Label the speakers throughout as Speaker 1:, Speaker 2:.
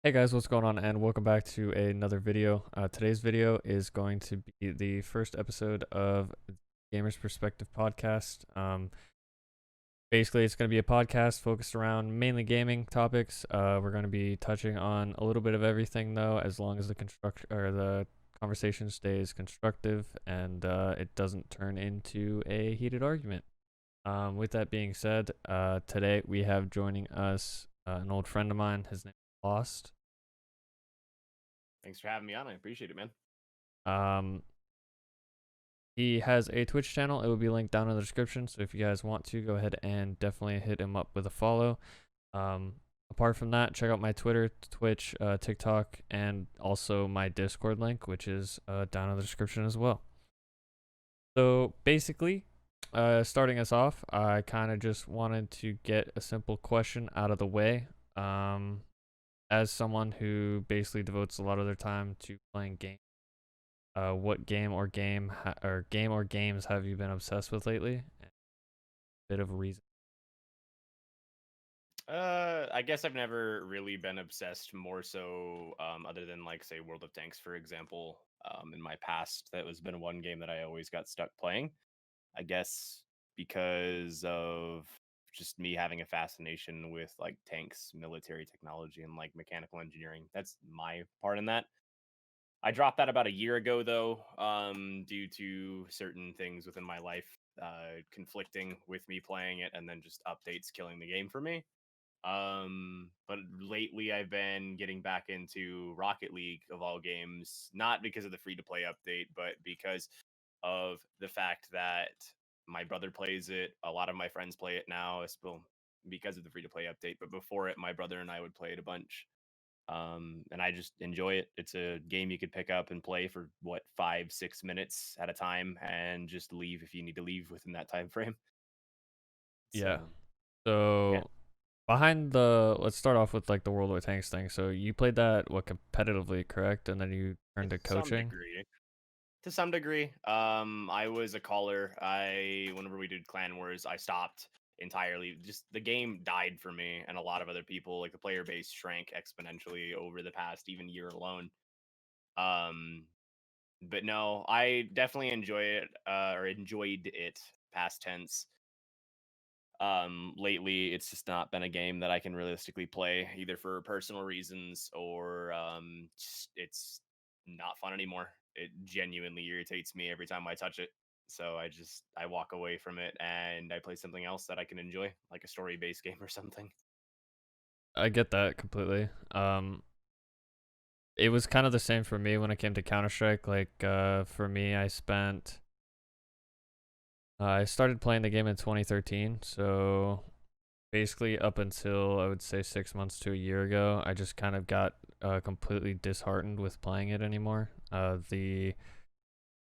Speaker 1: Hey guys, what's going on? And welcome back to another video. Today's video is going to be the first episode of Gamer's Perspective podcast. Basically, it's going to be a podcast focused around mainly gaming topics. We're going to be touching on a little bit of everything, though, as long as the conversation stays constructive and it doesn't turn into a heated argument. With that being said, today we have joining us an old friend of mine. His name is Lost.
Speaker 2: Thanks for having me on. I appreciate it, man.
Speaker 1: Um, he has a Twitch channel. It will be linked down in the description. So if you guys want to, go ahead and definitely hit him up with a follow. Um, Apart from that, check out my Twitter, Twitch, TikTok, and also my Discord link, which is down in the description as well. So basically, starting us off, I kind of just wanted to get a simple question out of the way. As someone who basically devotes a lot of their time to playing games, what game or games have you been obsessed with lately? A bit of a reason.
Speaker 2: I guess I've never really been obsessed more so, other than like say World of Tanks, for example. In my past, that was been one game that I always got stuck playing. I guess because of just me having a fascination with like tanks, military technology, and like mechanical engineering. That's my part in that. I dropped that about a year ago, though, due to certain things within my life conflicting with me playing it, and then just updates killing the game for me. But lately I've been getting back into Rocket League of all games, not because of the free to play update, but because of the fact that my brother plays it. A lot of my friends play it now, well, because of the free to play update. But before it, my brother and I would play it a bunch. And I just enjoy it. It's a game you could pick up and play for what 5-6 minutes at a time, and just leave if you need to leave within that time frame.
Speaker 1: Yeah.
Speaker 2: So yeah,
Speaker 1: So let's start off with like the World War Tanks thing. So you played that competitively, correct? And then you turned
Speaker 2: to
Speaker 1: to
Speaker 2: some
Speaker 1: coaching.
Speaker 2: degree. To some degree, I was a caller. Whenever we did Clan Wars, I stopped entirely. Just the game died for me, and a lot of other people. Like the player base shrank exponentially over the past even year alone. Um, but no, I definitely enjoy it, or enjoyed it, past tense. Lately it's just not been a game that I can realistically play, either for personal reasons or just it's not fun anymore. It genuinely irritates me every time I touch it. So I walk away from it and I play something else that I can enjoy, like a story based game or something.
Speaker 1: I get that completely. It was kind of the same for me when it came to Counter Strike. For me, I started playing the game in 2013. So basically, up until I would say 6 months to a year ago, I just kind of got completely disheartened with playing it anymore. The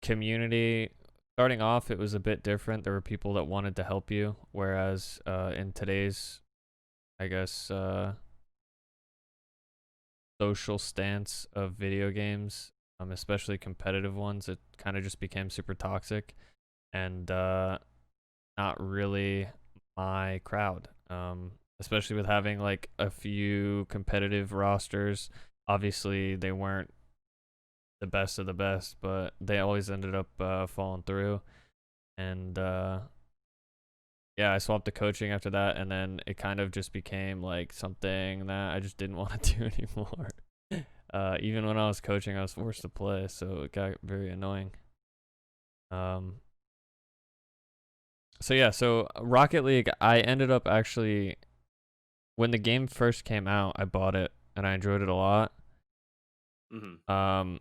Speaker 1: community, starting off, it was a bit different. There were people that wanted to help you, whereas in today's, I guess, social stance of video games, especially competitive ones, it kind of just became super toxic and not really my crowd. Especially with having like a few competitive rosters. Obviously, they weren't the best of the best, but they always ended up falling through. And yeah, I swapped to coaching after that, and then it kind of just became like something that I just didn't want to do anymore. Even when I was coaching, I was forced to play, so it got very annoying. Um, so yeah, so Rocket League, I ended up actually when the game first came out, I bought it and I enjoyed it a lot.
Speaker 2: Hmm.
Speaker 1: Um,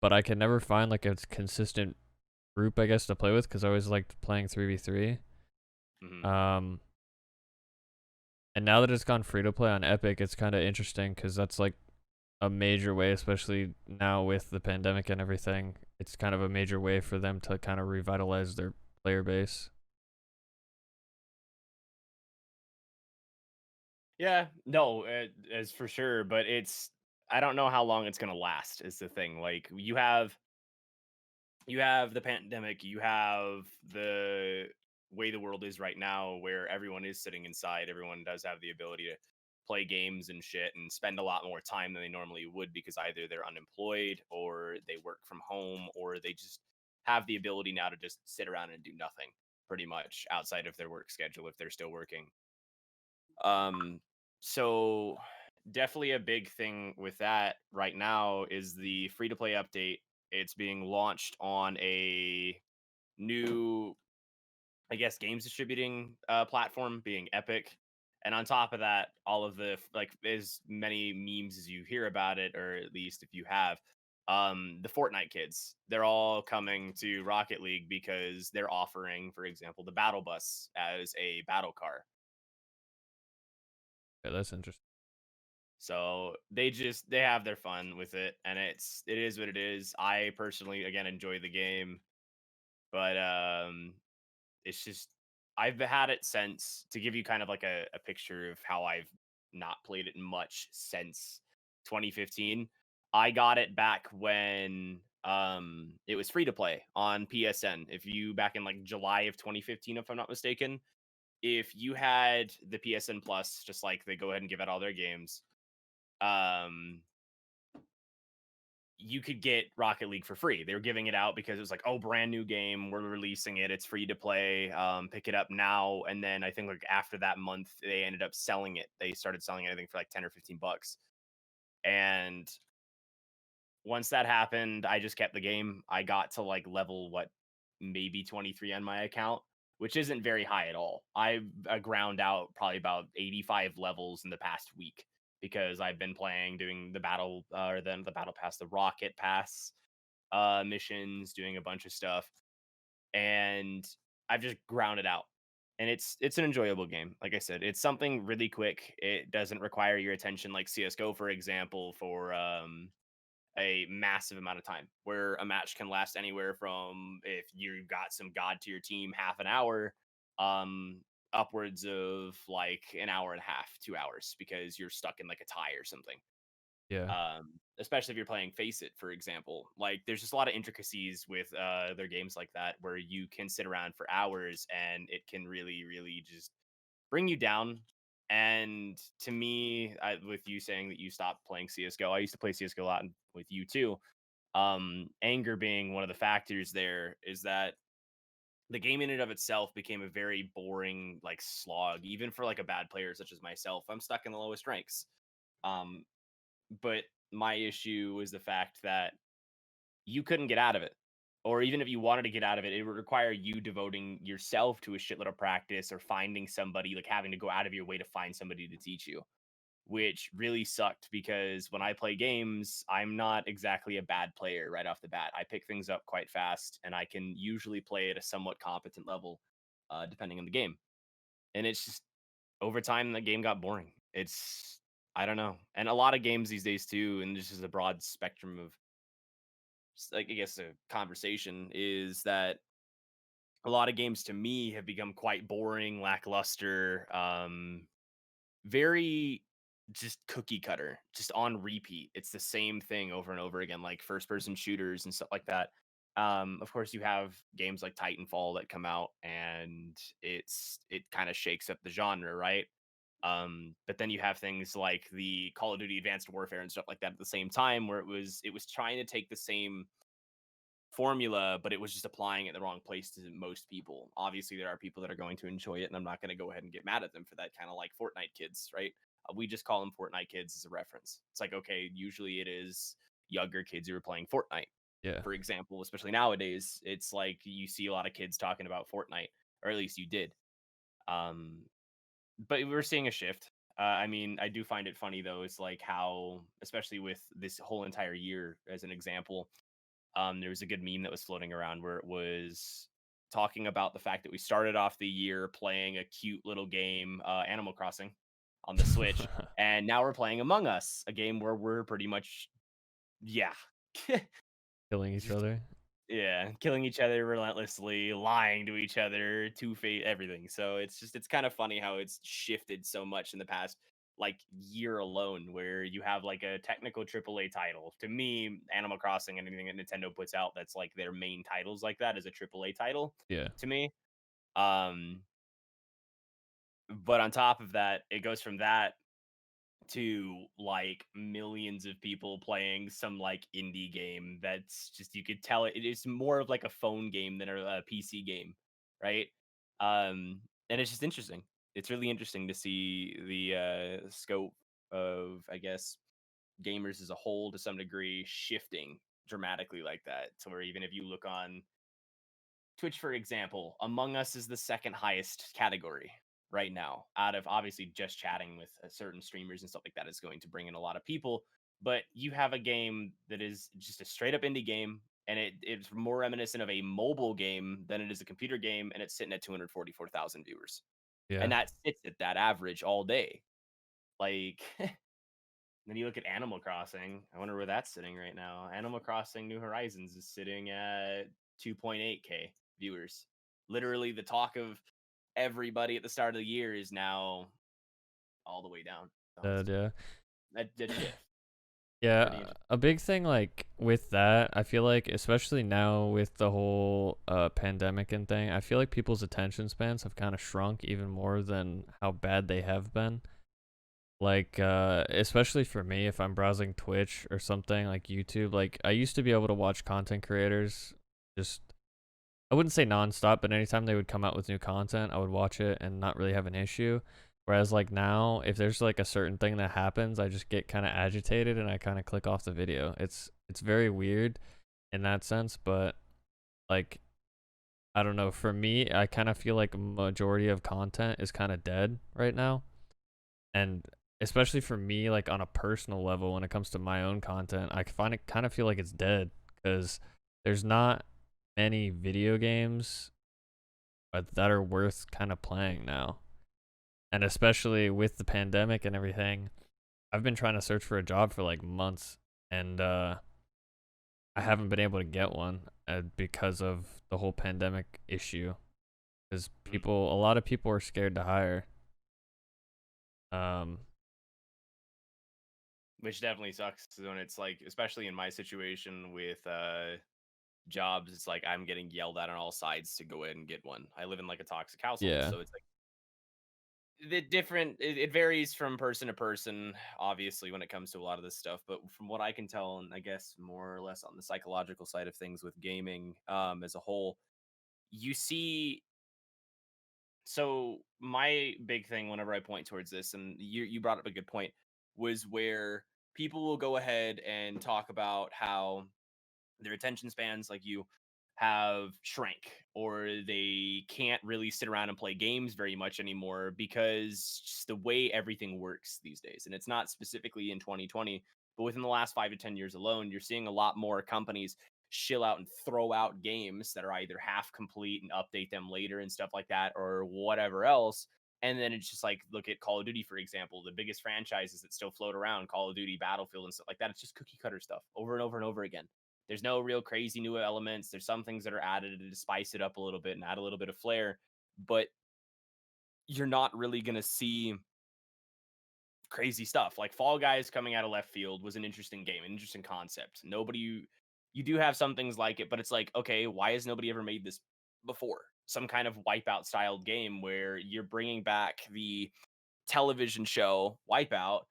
Speaker 1: but I could never find like a consistent group, I guess, to play with because I always liked playing 3v3.
Speaker 2: Hmm.
Speaker 1: Um, and now that it's gone free to play on Epic, it's kind of interesting because that's like a major way, especially now with the pandemic and everything. It's kind of a major way for them to kind of revitalize their player base.
Speaker 2: Yeah, no, as for sure, but I don't know how long it's gonna last. Is the thing. Like you have the pandemic, you have the way the world is right now, where everyone is sitting inside. Everyone does have the ability to play games and shit and spend a lot more time than they normally would because either they're unemployed or they work from home or they just have the ability now to just sit around and do nothing pretty much outside of their work schedule if they're still working. Um, so definitely a big thing with that right now is the free to play update. It's being launched on a new, I guess, games distributing platform being Epic. And on top of that, all of the like as many memes as you hear about it, or at least if you have, the Fortnite kids, they're all coming to Rocket League because they're offering, for example, the battle bus as a battle car.
Speaker 1: Yeah, that's interesting.
Speaker 2: So they have their fun with it, and it is what it is. I personally again enjoy the game, but it's just I've had it since to give you kind of like a picture of how I've not played it much since 2015. I got it back when it was free to play on PSN. If you back in like July of 2015, if I'm not mistaken, if you had the PSN Plus, just like they go ahead and give out all their games, um you could get Rocket League for free. They were giving it out because it was like, oh, brand new game. We're releasing it. It's free to play. Pick it up now. And then I think like after that month, they ended up selling it. They started selling it, I think, for like 10 or 15 bucks. And once that happened, I just kept the game. I got to like level what, maybe 23 on my account, which isn't very high at all. I've ground out probably about 85 levels in the past week because I've been playing, doing the battle, or then the battle pass, the rocket pass missions, doing a bunch of stuff, and I've just ground it out. And it's an enjoyable game. Like I said, it's something really quick. It doesn't require your attention like CS:GO, for example, for a massive amount of time. Where a match can last anywhere from, if you got some god to your team, half an hour, upwards of like an hour and a half, 2 hours, because you're stuck in like a tie or something.
Speaker 1: Yeah.
Speaker 2: Especially if you're playing Face It, for example. Like, there's just a lot of intricacies with their games like that where you can sit around for hours and it can really, really just bring you down. And to me, with you saying that you stopped playing CS:GO, I used to play CS:GO a lot with you too. Anger being one of the factors there is that the game in and of itself became a very boring like slog, even for like a bad player such as myself. I'm stuck in the lowest ranks. Um, but my issue was the fact that you couldn't get out of it. Or even if you wanted to get out of it, it would require you devoting yourself to a shitload of practice or finding somebody, like having to go out of your way to find somebody to teach you, which really sucked because when I play games, I'm not exactly a bad player right off the bat. I pick things up quite fast and I can usually play at a somewhat competent level, depending on the game. And it's just over time, the game got boring. It's, I don't know. And a lot of games these days too, and this is a broad spectrum of like, I guess, a conversation, is that a lot of games to me have become quite boring, lackluster, very just cookie cutter, just on repeat. It's the same thing over and over again, like first person shooters and stuff like that. Of course, you have games like Titanfall that come out, and it kind of shakes up the genre, right? But then you have things like the Call of Duty Advanced Warfare and stuff like that at the same time, where it was trying to take the same formula, but it was just applying it in the wrong place to most people. Obviously, there are people that are going to enjoy it, and I'm not going to go ahead and get mad at them for that. Kind of like Fortnite kids, right? We just call them Fortnite kids as a reference. It's like, okay, usually it is younger kids who are playing Fortnite,
Speaker 1: Yeah.
Speaker 2: for example. Especially nowadays, it's like you see a lot of kids talking about Fortnite, or at least you did. Um, but we're seeing a shift. I mean, I do find it funny though. It's like how, especially with this whole entire year as an example, there was a good meme that was floating around where it was talking about the fact that we started off the year playing a cute little game, Animal Crossing, on the Switch, and now we're playing Among Us, a game where we're pretty much, yeah,
Speaker 1: Killing each
Speaker 2: just
Speaker 1: other.
Speaker 2: yeah, killing each other relentlessly, lying to each other, two-face, everything. So it's kind of funny how it's shifted so much in the past like year alone, where you have like a technical AAA title. To me, Animal Crossing and anything that Nintendo puts out that's like their main titles like that is a AAA title
Speaker 1: Yeah.
Speaker 2: to me. Um, but on top of that, it goes from that. to like millions of people playing some like indie game that's just you could tell it is more of like a phone game than a PC game, right? Um, and it's just interesting. It's really interesting to see the scope of, I guess, gamers as a whole to some degree shifting dramatically like that. To where even if you look on Twitch, for example, Among Us is the second highest category right now, out of obviously just chatting with certain streamers and stuff like that is going to bring in a lot of people. But you have a game that is just a straight up indie game, and it's more reminiscent of a mobile game than it is a computer game, and it's sitting at 244,000 viewers.
Speaker 1: Yeah.
Speaker 2: And that sits at that average all day. Like, then you look at Animal Crossing. I wonder where that's sitting right now. Animal Crossing New Horizons is sitting at 2.8K viewers. Literally, the talk of everybody at the start of the year is now all the way down. So
Speaker 1: Yeah.
Speaker 2: that shift. Pretty
Speaker 1: Yeah,
Speaker 2: interesting.
Speaker 1: a big thing like with that, I feel like especially now with the whole pandemic and thing, I feel like people's attention spans have kind of shrunk even more than how bad they have been. Like especially for me if I'm browsing Twitch or something like YouTube, like I used to be able to watch content creators just I wouldn't say nonstop, but anytime they would come out with new content, I would watch it and not really have an issue. Whereas like now, if there's like a certain thing that happens, I just get kind of agitated and I kind of click off the video. It's very weird in that sense, but like I don't know, for me, I kind of feel like majority of content is kind of dead right now. And especially for me like on a personal level when it comes to my own content, I find it kind of feel like it's dead cuz there's not many video games that are worth kind of playing now. And especially with the pandemic and everything, I've been trying to search for a job for like months and I haven't been able to get one because of the whole pandemic issue. Because
Speaker 2: Mm.
Speaker 1: a lot of people are scared to hire. Um,
Speaker 2: Which definitely sucks when it's like, especially in my situation with jobs, it's like I'm getting yelled at on all sides to go ahead and get one. I live in like a toxic household,
Speaker 1: yeah,
Speaker 2: so it's like the different it varies from person to person, obviously, when it comes to a lot of this stuff. But from what I can tell, and I guess more or less on the psychological side of things with gaming as a whole, you see, so my big thing whenever I point towards this, and you brought up a good point, was where people will go ahead and talk about how their attention spans, like you, have shrank, or they can't really sit around and play games very much anymore because just the way everything works these days. And it's not specifically in 2020, but within the last 5 to 10 years alone, you're seeing a lot more companies shill out and throw out games that are either half complete and update them later and stuff like that, or whatever else. And then it's just like, look at Call of Duty, for example, the biggest franchises that still float around, Call of Duty, Battlefield, and stuff like that. It's just cookie cutter stuff over and over and over again. There's no real crazy new elements. There's some things that are added to spice it up a little bit and add a little bit of flair, but you're not really going to see crazy stuff. Like Fall Guys coming out of left field was an interesting game, an interesting concept. You do have some things like it, but it's like, okay, why has nobody ever made this before? Some kind of Wipeout styled game where you're bringing back the television show Wipeout,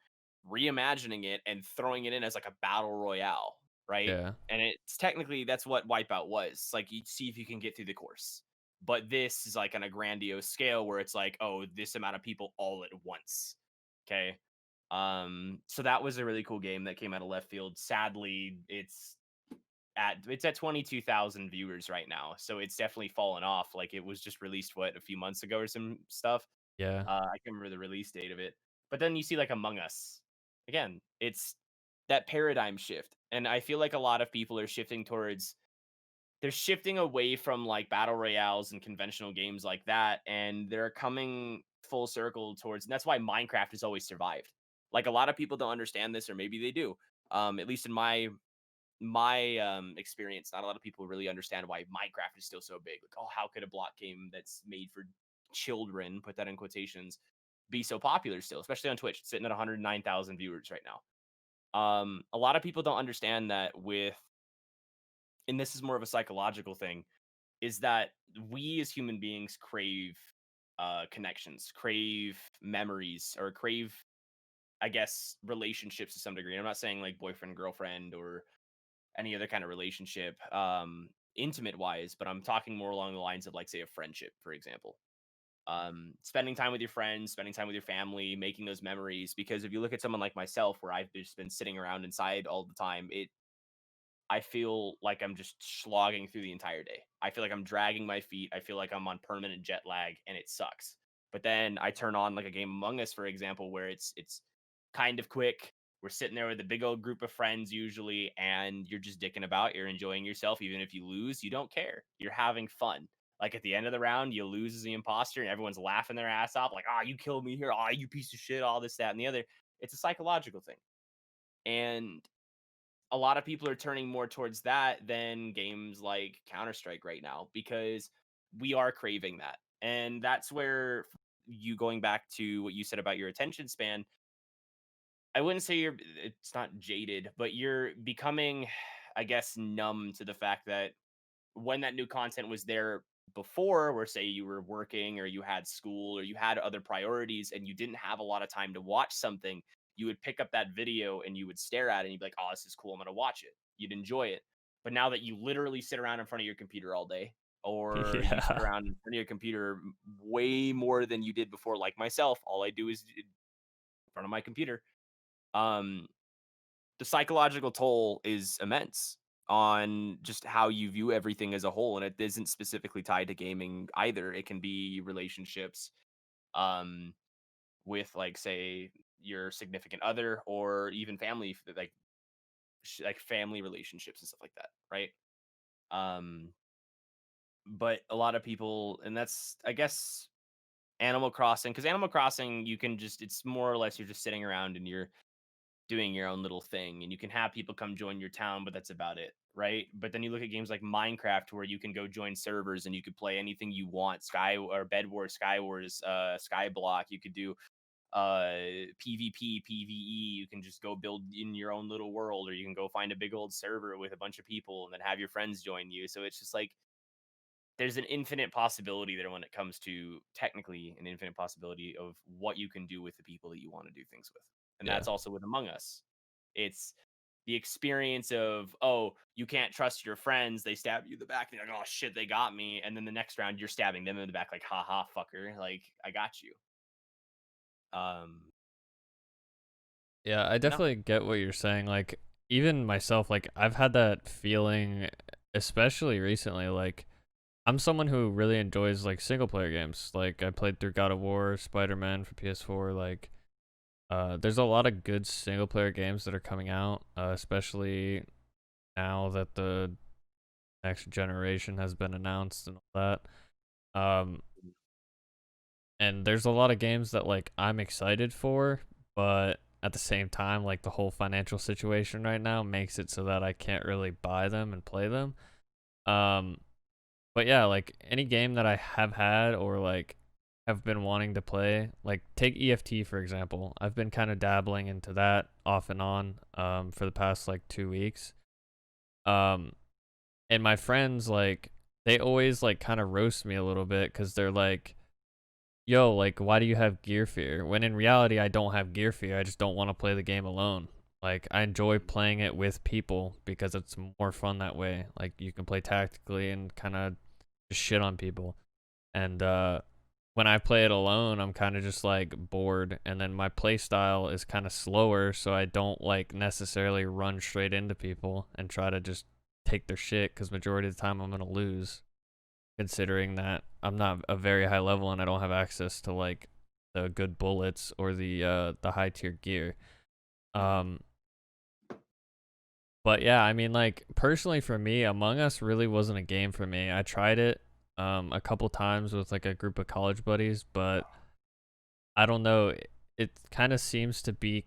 Speaker 2: reimagining it and throwing it in as like a battle royale, right?
Speaker 1: yeah,
Speaker 2: And it's technically that's what Wipeout was. It's like you see if you can get through the course. But this is like on a grandiose scale where it's like, oh, this amount of people all at once. Okay. So that was a really cool game that came out of left field. Sadly, it's at 22,000 viewers right now. So it's definitely fallen off. Like it was just released a few months ago or some stuff.
Speaker 1: yeah,
Speaker 2: I can't remember the release date of it. But then you see like Among Us. Again, it's that paradigm shift. And I feel like a lot of people are shifting towards they're shifting away from like battle royales and conventional games like that, and they're coming full circle towards, and that's why Minecraft has always survived. Like a lot of people don't understand this, or maybe they do. At least in my experience, not a lot of people really understand why Minecraft is still so big. Like, oh, how could a block game that's made for children, put that in quotations, be so popular still, especially on Twitch? It's sitting at 109,000 viewers right now. A lot of people don't understand that and this is more of a psychological thing, is that we as human beings crave connections, crave memories, or crave I guess, relationships to some degree. I'm not saying like boyfriend, girlfriend, or any other kind of relationship, intimate wise, but I'm talking more along the lines of like, say, a friendship, for example. Spending time with your friends, spending time with your family, making those memories. Because if you look at someone like myself, where I've just been sitting around inside all the time, I feel like I'm just slogging through the entire day. I feel like I'm dragging my feet. I feel like I'm on permanent jet lag and it sucks. But then I turn on like a game Among Us, for example, where it's kind of quick. We're sitting there with a big old group of friends usually, and you're just dicking about. You're enjoying yourself. Even if you lose, you don't care. You're having fun. Like at the end of the round, you lose as the imposter, and everyone's laughing their ass off, like, "Ah, you killed me here. Ah, you piece of shit." All this, that, and the other. It's a psychological thing, and a lot of people are turning more towards that than games like Counter-Strike right now, because we are craving that. And that's where, you going back to what you said about your attention span, I wouldn't say it's not jaded, but you're becoming, I guess, numb to the fact that when that new content was there before, where say you were working or you had school or you had other priorities and you didn't have a lot of time to watch something, you would pick up that video and you would stare at it and you'd be like, "Oh, this is cool. I'm going to watch it." You'd enjoy it. But now that you literally sit around in front of your computer all day, or you sit
Speaker 1: Yeah.
Speaker 2: around in front of your computer way more than you did before, like myself, all I do is in front of my computer. Um, the psychological toll is immense on just how you view everything as a whole, and it isn't specifically tied to gaming either. It can be relationships, um with, like, say, your significant other, or even family, like like family relationships and stuff like that, right? um but a lot of people, and that's, I guess, Animal Crossing, because Animal Crossing, you can just, it's more or less, you're just sitting around and you're doing your own little thing, and you can have people come join your town, but that's about it, right? But then you look at games like Minecraft, where you can go join servers and you could play anything you want. Sky or Bed Wars, Sky Wars, Skyblock. You could do PvP, PvE. You can just go build in your own little world, or you can go find a big old server with a bunch of people and then have your friends join you. So it's just like, there's an infinite possibility there when it comes to, technically, an infinite possibility of what you can do with the people that you want to do things with. And
Speaker 1: Yeah.
Speaker 2: that's also with Among Us. It's the experience of, oh, you can't trust your friends. They stab you in the back. And you're like, "Oh shit, they got me." And then the next round, you're stabbing them in the back, like, "Ha ha, fucker. Like, I got you." Um,
Speaker 1: Yeah, I
Speaker 2: no.
Speaker 1: definitely get what you're saying. Like, even myself, like, I've had that feeling, especially recently. Like, I'm someone who really enjoys, like, single player games. Like, I played through God of War, Spider-Man for PS4. Like, there's a lot of good single player games that are coming out, especially now that the next generation has been announced and all that. And there's a lot of games that, like, I'm excited for, but at the same time, like, the whole financial situation right now makes it so that I can't really buy them and play them. Um, but yeah, like, any game that I have had, or like have been wanting to play, like, take EFT for example. I've been kind of dabbling into that off and on for the past like 2 weeks. Um, and my friends, like, they always like kind of roast me a little bit because they're like, "Yo, like, why do you have gear fear?" When in reality, I don't have gear fear. I just don't want to play the game alone. Like, I enjoy playing it with people because it's more fun that way. Like, you can play tactically and kind of just shit on people. And when I play it alone, I'm kind of just like bored. And then my play style is kind of slower, so I don't like necessarily run straight into people and try to just take their shit, because majority of the time I'm gonna lose, considering that I'm not a very high level and I don't have access to like the good bullets or the high tier gear.
Speaker 2: Mhm.
Speaker 1: Um but yeah, I mean, like, personally for me, Among Us really wasn't a game for me. I tried it a couple times with like a group of college buddies, but I don't know, it kind of seems to be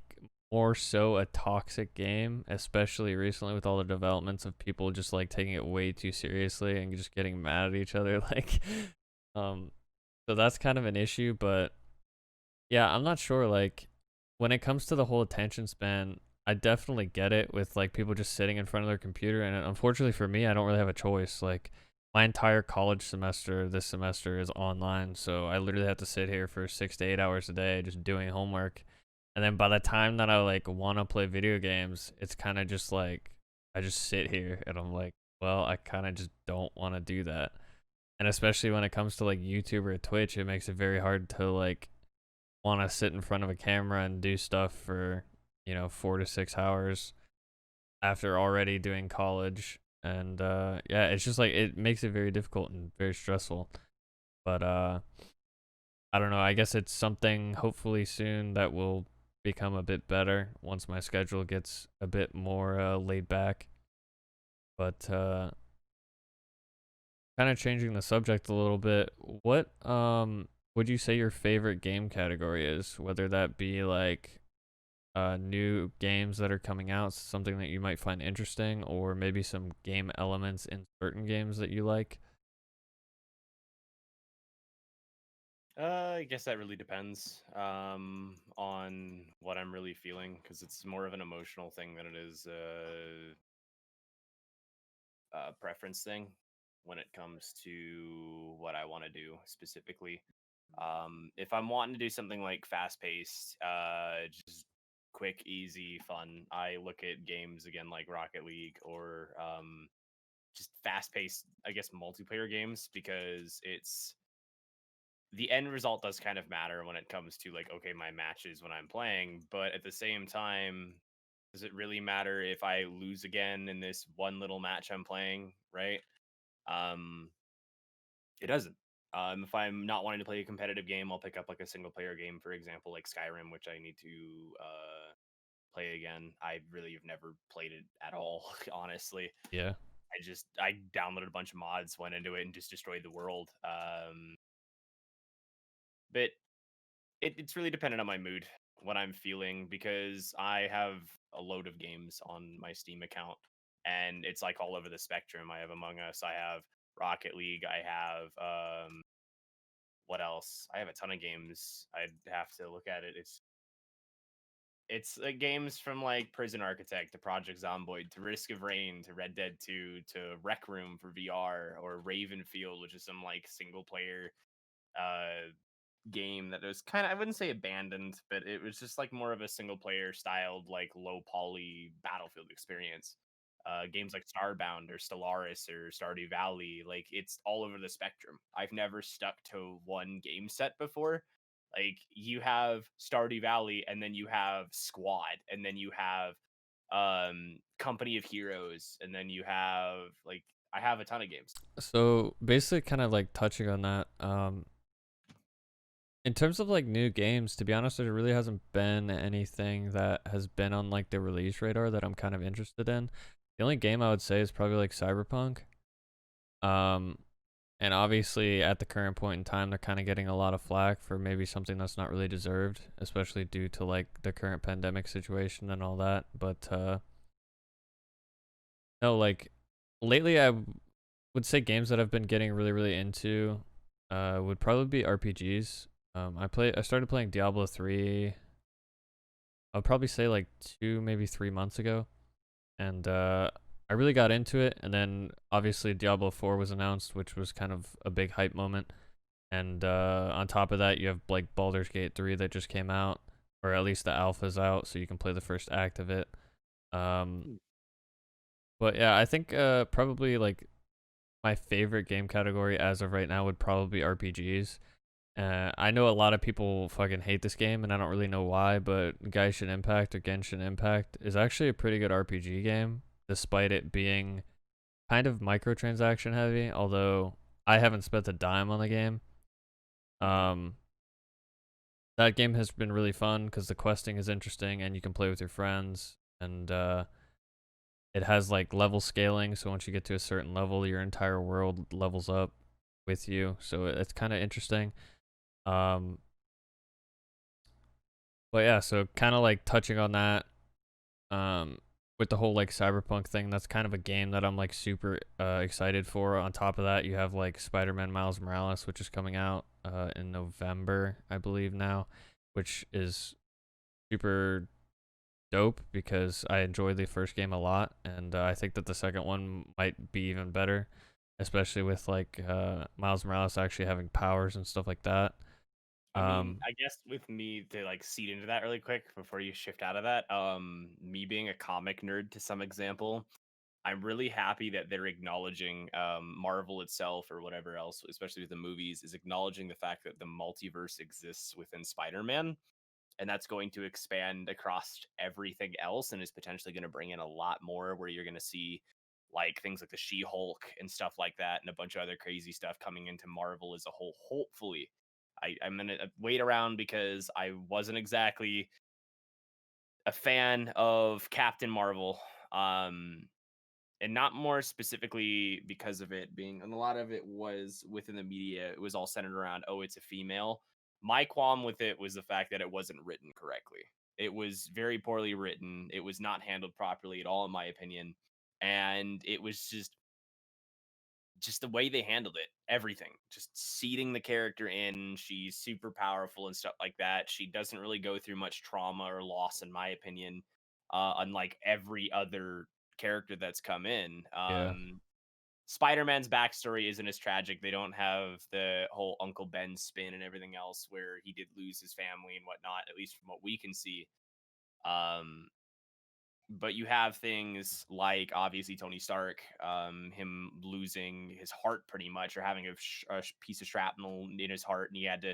Speaker 1: more so a toxic game, especially recently with all the developments of people just like taking it way too seriously and just getting mad at each other. Like, um so that's kind of an issue. But yeah, I'm not sure, like, when it comes to the whole attention span, I definitely get it with like people just sitting in front of their computer, and unfortunately for me, I don't really have a choice. Like, my entire college semester this semester is online, so I literally have to sit here for 6 to 8 hours a day just doing homework. And then by the time that I like want to play video games, it's kind of just like I just sit here and I'm like, well, I kind of just don't want to do that. And especially when it comes to like YouTube or Twitch, it makes it very hard to like want to sit in front of a camera and do stuff for, 4 to 6 hours after already doing college. And yeah, it's just like it makes it very difficult and very stressful. But I don't know. I guess it's something hopefully soon that will become a bit better once my schedule gets a bit more laid back. But kind of changing the subject a little bit, what would you say your favorite game category is? Whether that be like new games that are coming out, something that you might find interesting, or maybe some game elements in certain games that you like.
Speaker 2: I guess that really depends on what I'm really feeling, because it's more of an emotional thing than it is a preference thing when it comes to what I want to do specifically. If I'm wanting to do something like fast paced, just quick, easy, fun, I look at games again like Rocket League or just fast paced, I guess, multiplayer games, because it's the end result does kind of matter when it comes to like, okay, my matches when I'm playing, but at the same time, does it really matter if I lose again in this one little match I'm playing, right? Um, it doesn't. If I'm not wanting to play a competitive game, I'll pick up like a single player game, for example, like Skyrim, which I need to play again. I really have never played it at all, honestly.
Speaker 1: Yeah.
Speaker 2: I downloaded a bunch of mods, went into it, and just destroyed the world. But it's really dependent on my mood, what I'm feeling, because I have a load of games on my Steam account, and it's like all over the spectrum. I have Among Us, I have Rocket League, I have what else? I have a ton of games. I'd have to look at it. It's games from like Prison Architect to Project Zomboid to Risk of Rain to Red Dead 2 to Rec Room for VR, or Ravenfield, which is some like single player game that was kind of, I wouldn't say abandoned, but it was just like more of a single player styled like low poly Battlefield experience. Games like Starbound or Stellaris or Stardew Valley, like it's all over the spectrum. I've never stuck to one game set before. Like you have Stardew Valley, and then you have Squad, and then you have Company of Heroes, and then you have like, I have a ton of games.
Speaker 1: So basically, kind of like touching on that. In terms of like new games, to be honest, there really hasn't been anything that has been on like the release radar that I'm kind of interested in. The only game I would say is probably like Cyberpunk. Um, and obviously at the current point in time, they're kind of getting a lot of flack for maybe something that's not really deserved, especially due to like the current pandemic situation and all that. But no, like lately, would say games that I've been getting really, really into would probably be RPGs. I started playing Diablo 3. I'll probably say like 2, maybe 3 months ago, and I really got into it. And then obviously Diablo 4 was announced, which was kind of a big hype moment. And on top of that, you have like Baldur's Gate 3 that just came out, or at least the alpha's out, so you can play the first act of it. Um, but yeah, I think probably like my favorite game category as of right now would probably be RPGs. I know a lot of people fucking hate this game, and I don't really know why, but Genshin Impact or Genshin Impact is actually a pretty good RPG game, despite it being kind of microtransaction heavy, although I haven't spent a dime on the game. Um, that game has been really fun because the questing is interesting and you can play with your friends, and it has like level scaling, so once you get to a certain level, your entire world levels up with you, so it's kind of interesting. Um, but yeah, so kind of like touching on that, um, with the whole like cyberpunk thing, that's kind of a game that I'm like super excited for. On top of that, you have like Spider-Man Miles Morales, which is coming out in November, I believe now, which is super dope because I enjoyed the first game a lot, and I think that the second one might be even better, especially with like Miles Morales actually having powers and stuff like that.
Speaker 2: I mean,
Speaker 1: Um,
Speaker 2: I guess with me to like seed into that really quick before you shift out of that, me being a comic nerd to some example, I'm really happy that they're acknowledging Marvel itself or whatever else, especially with the movies, is acknowledging the fact that the multiverse exists within Spider-Man, and that's going to expand across everything else, and is potentially going to bring in a lot more. Where you're going to see like things like the She-Hulk and stuff like that, and a bunch of other crazy stuff coming into Marvel as a whole. Hopefully, I'm gonna wait around because I wasn't exactly a fan of Captain Marvel. Um, and not more specifically because of it being, and a lot of it was within the media, it was all centered around, oh, it's a female. My qualm with it was the fact that it wasn't written correctly. It was very poorly written. It was not handled properly at all, in my opinion. And it was just the way they handled it, everything, just seeding the character in. She's super powerful and stuff like that. She doesn't really go through much trauma or loss, in my opinion, unlike every other character that's come in.
Speaker 1: yeah,
Speaker 2: Spider-Man's backstory isn't as tragic. They don't have the whole Uncle Ben spin and everything else where he did lose his family and whatnot, at least from what we can see. Um, but you have things like obviously Tony Stark, him losing his heart pretty much, or having a piece of shrapnel in his heart, and he had to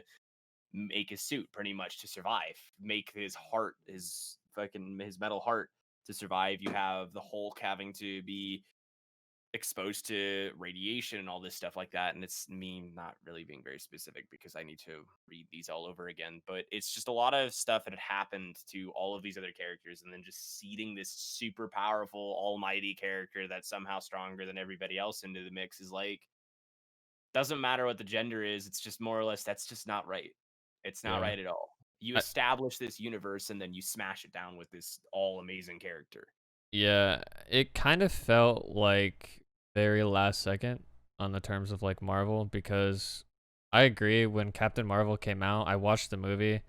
Speaker 2: make his suit pretty much to survive, make his heart, his metal heart to survive. You have the Hulk having to be exposed to radiation and all this stuff like that. And it's me not really being very specific because I need to read these all over again. But it's just a lot of stuff that had happened to all of these other characters, and then just seeding this super powerful, almighty character that's somehow stronger than everybody else into the mix is like, doesn't matter what the gender is. It's just more or less that's just not right. It's not
Speaker 1: yeah.
Speaker 2: right at all. You
Speaker 1: I,
Speaker 2: establish this universe and then you smash it down with this all amazing character.
Speaker 1: yeah, it kind of felt like very last second on the terms of like Marvel because I agree when Captain Marvel came out, I watched the movie.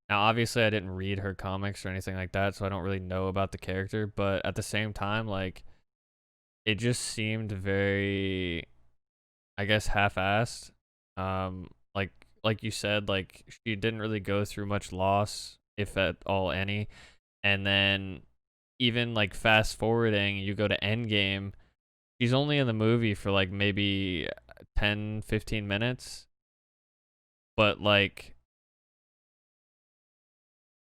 Speaker 1: Now, obviously, I didn't read her comics or anything like that, so I don't really know about the character, but at the same time, like it just seemed very, I guess, half-assed. Like you said, like she didn't really go through much loss, if at all any. And then even like fast forwarding, you go to Endgame, she's only in the movie for like maybe 10, 15 minutes, but like,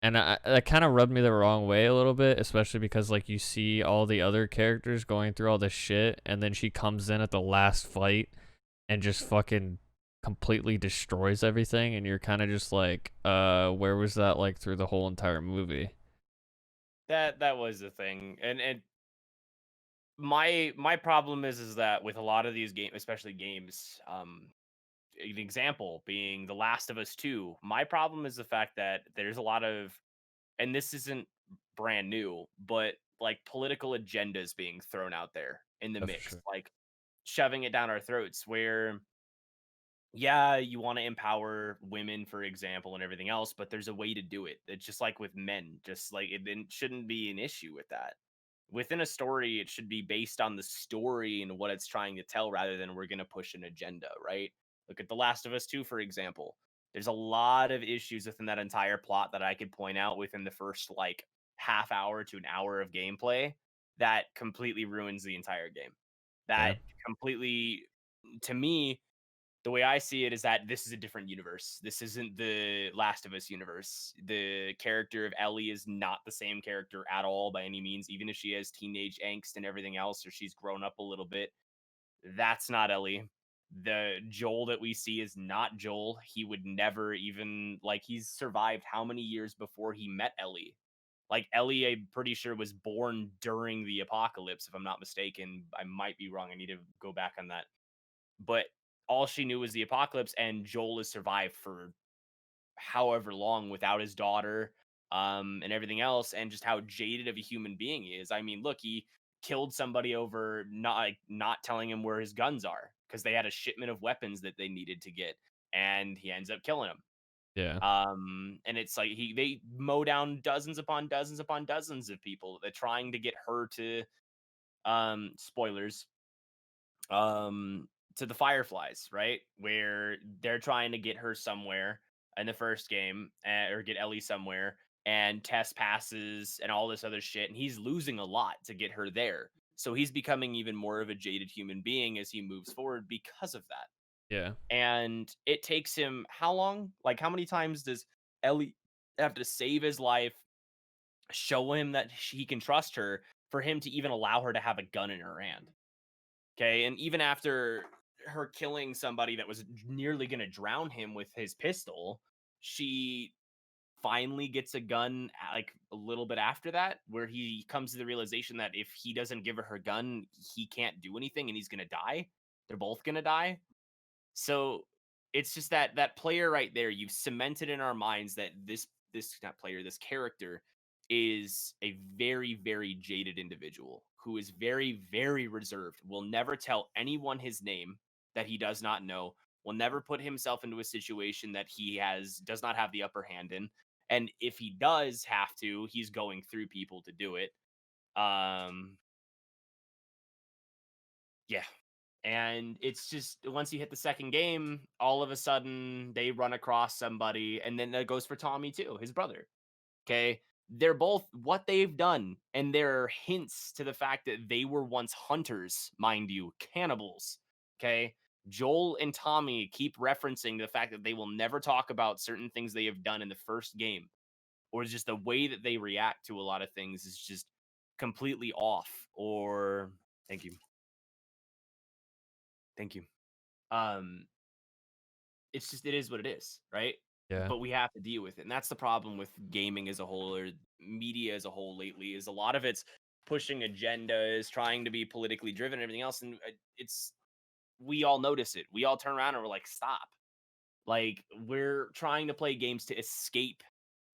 Speaker 1: and that kind of rubbed me the wrong way a little bit, especially because like you see all the other characters going through all this shit, and then she comes in at the last fight and just fucking completely destroys everything, and you're kind of just like, where was that like through the whole entire movie?
Speaker 2: That was the thing. And my problem is that with a lot of these games, especially games, an example being The Last of Us 2, my problem is the fact that there's a lot of, and this isn't brand new, but like political agendas being thrown out there in the
Speaker 1: Yeah, for
Speaker 2: mix,
Speaker 1: sure.
Speaker 2: like shoving it down our throats where yeah, you want to empower women, for example, and everything else, but there's a way to do it. It's just like with men, just like it shouldn't be an issue with that. Within a story, it should be based on the story and what it's trying to tell rather than we're going to push an agenda, right? Look at The Last of Us 2, for example. There's a lot of issues within that entire plot that I could point out within the first like half hour to an hour of gameplay that completely ruins the entire game.
Speaker 1: Yeah,
Speaker 2: That completely, to me, the way I see it is that this is a different universe. This isn't the Last of Us universe. The character of Ellie is not the same character at all by any means, even if she has teenage angst and everything else, or she's grown up a little bit. That's not Ellie. The Joel that we see is not Joel. He would never even, like, he's survived how many years before he met Ellie? Like, Ellie, I'm pretty sure, was born during the apocalypse, if I'm not mistaken. I might be wrong. I need to go back on that, but all she knew was the apocalypse, and Joel has survived for however long without his daughter, and everything else, and just how jaded of a human being he is. I mean, look, he killed somebody over not telling him where his guns are because they had a shipment of weapons that they needed to get, and he ends up killing him.
Speaker 1: yeah,
Speaker 2: And it's like they mow down dozens upon dozens upon dozens of people. They're trying to get her to spoilers, um to the Fireflies, right? Where they're trying to get her somewhere. in the first game, or get Ellie somewhere, and Tess passes and all this other shit, and he's losing a lot to get her there. So he's becoming even more of a jaded human being as he moves forward because of that.
Speaker 1: Yeah.
Speaker 2: And it takes him how long? Like, how many times does Ellie have to save his life, show him that he can trust her, for him to even allow her to have a gun in her hand? Okay. And even after her killing somebody that was nearly going to drown him with his pistol, she finally gets a gun like a little bit after that, where he comes to the realization that if he doesn't give her her gun, he can't do anything and he's going to die. They're both going to die. So it's just that player right there. You've cemented in our minds that this not player, this character is a very jaded individual who is very reserved. Will never tell anyone his name that he does not know. Will never put himself into a situation that he does not have the upper hand in. And if he does have to, he's going through people to do it. Um, yeah, and it's just once you hit the second game, all of a sudden they run across somebody, and then that goes for Tommy too, his brother. Okay. They're both what they've done, and there are hints to the fact that they were once hunters, mind you, cannibals. Okay. Joel and Tommy keep referencing the fact that they will never talk about certain things they have done in the first game, or just the way that they react to a lot of things is just completely off. Or thank you. Thank you. Um, it's just it is what it is, right?
Speaker 1: Yeah.
Speaker 2: But we have to deal with it. And that's the problem with gaming as a whole, or media as a whole lately, is a lot of it's pushing agendas, trying to be politically driven and everything else. And it's we all notice it. We all turn around and we're like, stop. Like, we're trying to play games to escape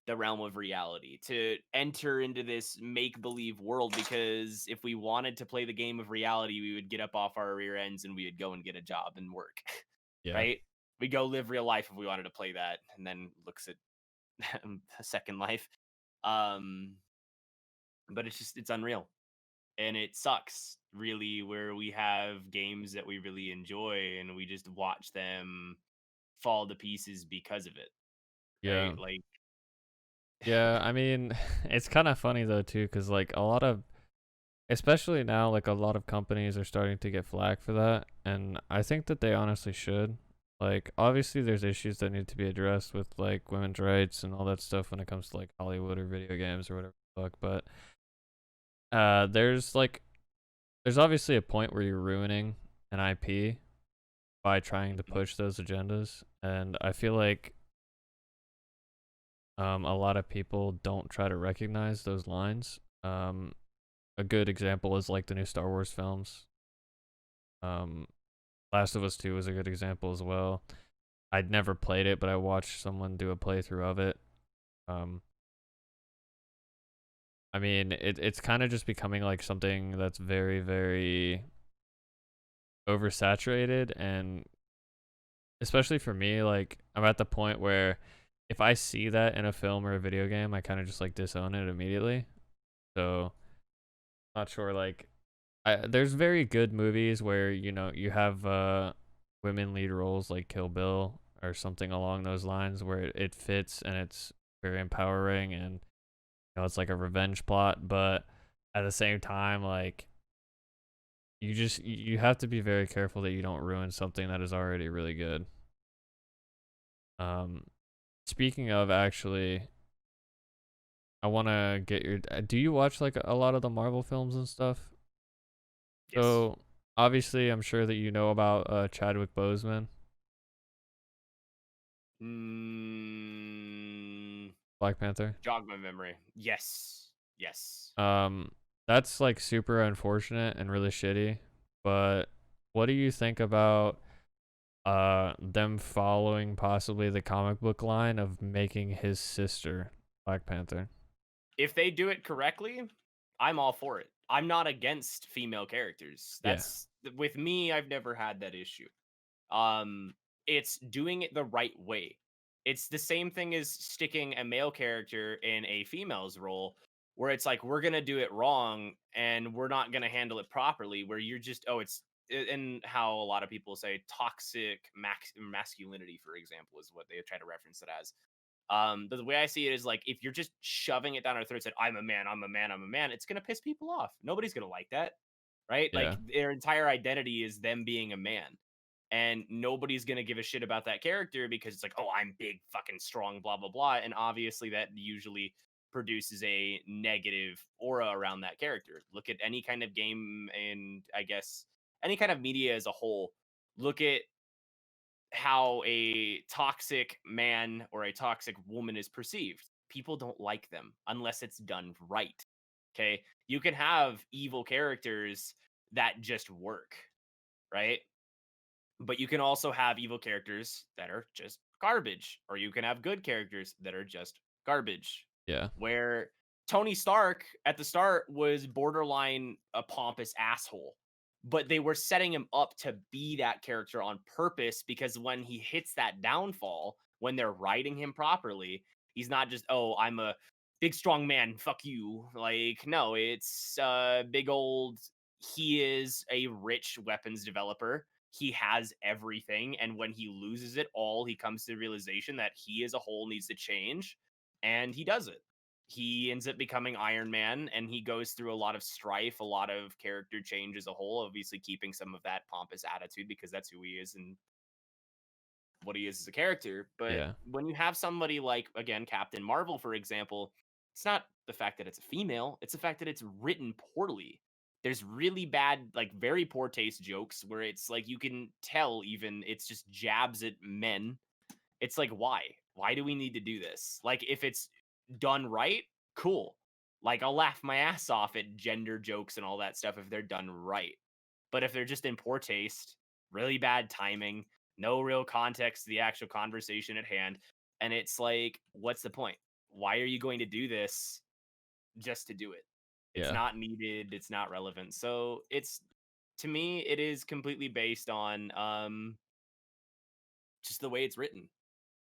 Speaker 2: the realm of reality, to enter into this make believe world, because if we wanted to play the game of reality, we would get up off our rear ends and we would go and get a job and work.
Speaker 1: Yeah.
Speaker 2: Right? We go live real life if we wanted to play that, and then looks at a second life. Um, but it's unreal, and it sucks really, where we have games that we really enjoy and we just watch them fall to pieces because of it. Right?
Speaker 1: Yeah.
Speaker 2: Like,
Speaker 1: Yeah, I mean, it's kind of funny though too, because like a lot of, especially now, like a lot of companies are starting to get flack for that, and I think that they honestly should. Like, obviously, there's issues that need to be addressed with like women's rights and all that stuff when it comes to like Hollywood or video games or whatever the fuck. But there's obviously a point where you're ruining an IP by trying to push those agendas, and I feel like a lot of people don't try to recognize those lines. A good example is like the new Star Wars films. Um, Last of Us 2 is a good example as well. I'd never played it, but I watched someone do a playthrough of it. Um, I mean, it's kind of just becoming like something that's very oversaturated, and especially for me, like I'm at the point where if I see that in a film or a video game, I kind of just like disown it immediately. So, not sure like there's very good movies where you have women lead roles like Kill Bill or something along those lines where it fits and it's very empowering, and it's like a revenge plot, but at the same time, like you have to be very careful that you don't ruin something that is already really good. um Speaking of, actually, I want to get your do you watch like a lot of the Marvel films and stuff?
Speaker 2: yes.
Speaker 1: So obviously, I'm sure that you know about Chadwick Boseman,
Speaker 2: Mm,
Speaker 1: Black Panther.
Speaker 2: jog my memory. Yes. Yes.
Speaker 1: Um, that's like super unfortunate and really shitty. But what do you think about them following possibly the comic book line of making his sister Black Panther?
Speaker 2: If they do it correctly, I'm all for it. I'm not against female characters.
Speaker 1: Yeah,
Speaker 2: That's with me, I've never had that issue. Um, it's doing it the right way. It's the same thing as sticking a male character in a female's role, where it's like we're gonna do it wrong and we're not gonna handle it properly. Where you're just, oh, and how a lot of people say toxic masculinity, for example, is what they try to reference it as. The way I see it is like if you're just shoving it down our throats that I'm a man, I'm a man, I'm a man, it's gonna piss people off. Nobody's gonna like that, right? Like
Speaker 1: Yeah.
Speaker 2: their entire identity is them being a man. And nobody's gonna give a shit about that character because it's like, oh, I'm big, fucking strong, blah blah blah. And obviously that usually produces a negative aura around that character. Look at any kind of game and I guess any kind of media as a whole. Look at how a toxic man or a toxic woman is perceived. People don't like them unless it's done right. Okay. You can have evil characters that just work, right? But you can also have evil characters that are just garbage, or you can have good characters that are just garbage.
Speaker 1: Yeah.
Speaker 2: Where Tony Stark at the start was borderline a pompous asshole, but they were setting him up to be that character on purpose because when he hits that downfall, when they're writing him properly, he's not just, oh, I'm a big strong man, fuck you. Like, no, it's big old, he is a rich weapons developer. He has everything, and when he loses it all, he comes to the realization that he as a whole needs to change, and he does it. He ends up becoming Iron Man, and he goes through a lot of strife, a lot of character change as a whole, obviously keeping some of that pompous attitude because that's who he is and what he is as a character. But
Speaker 1: Yeah.
Speaker 2: when you have somebody like, again, Captain Marvel, for example, it's not the fact that it's a female, it's the fact that it's written poorly. There's really bad, like very poor taste jokes where it's like you can tell even it's just jabs at men. It's like, why? Why do we need to do this? Like, if it's done right, cool. Like, I'll laugh my ass off at gender jokes and all that stuff if they're done right. But if they're just in poor taste, really bad timing, no real context to the actual conversation at hand, and it's like, what's the point? Why are you going to do this just to do it? It's
Speaker 1: Yeah.
Speaker 2: not needed, it's not relevant. So it's to me, it is completely based on just the way it's written.